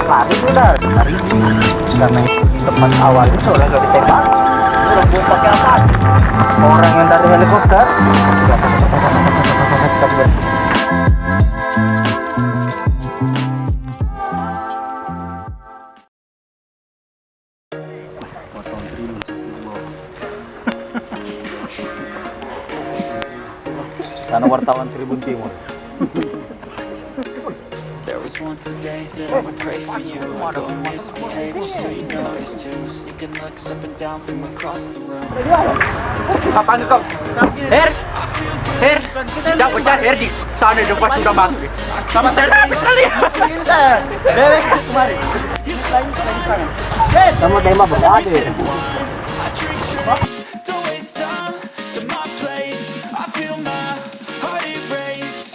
Lari sudah hari ini karena di tempat awal itu soalnya gak ditembak. Udah gue pakai apa? Orang yang dari helikopter. Karena wartawan Tribun Timur. There was once a day that I would pray for you. I'd go and misbehave just so you notice too. Sneaking looks up and down from across the room. Kapan kau? Her, jangan pencet Her di sana depan sudah masuk. Sama saya sekali. Dari kemari. Sama tema berlokasi. Don't waste time to my place. I feel my heart erase.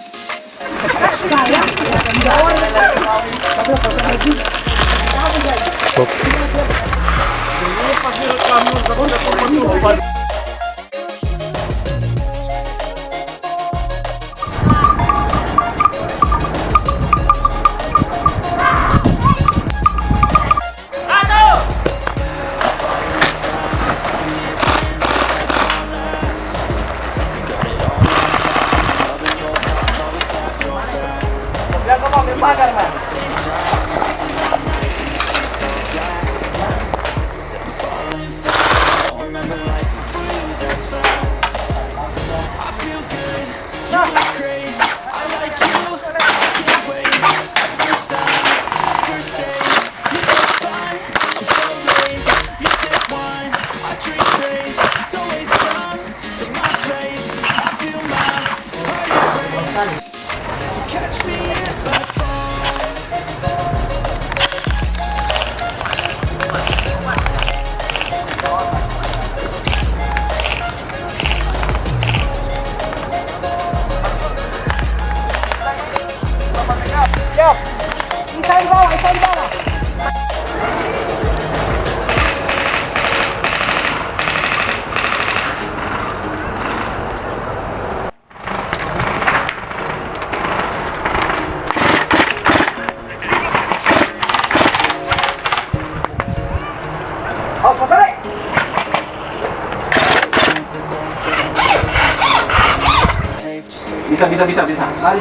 Bisa. Lari.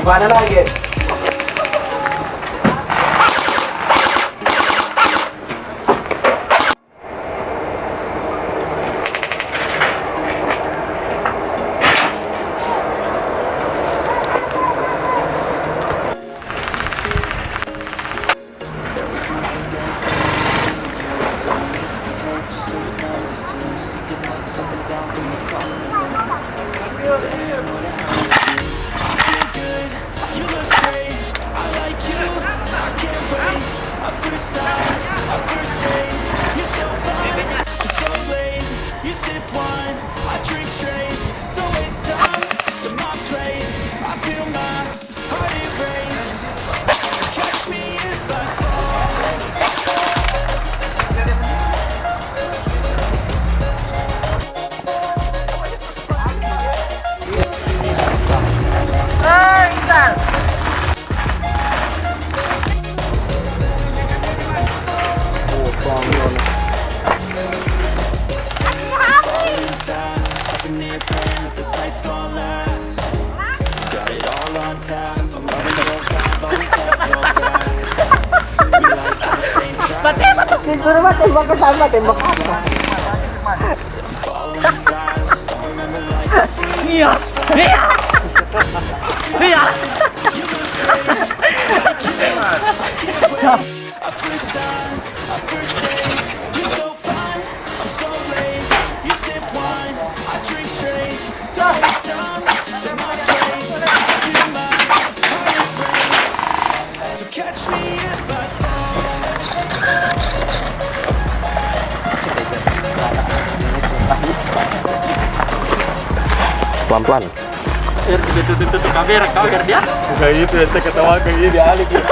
Mana lagi? Damn, what a hell of a feel. I feel good. You look Suruh mah tembak ke sama, tembak apa? Iya. Iya. Iya. Pelan-pelan. Tutup kamera, kau biar dia. Kayak gitu ya, saya ketawa kayak gini, alik ya.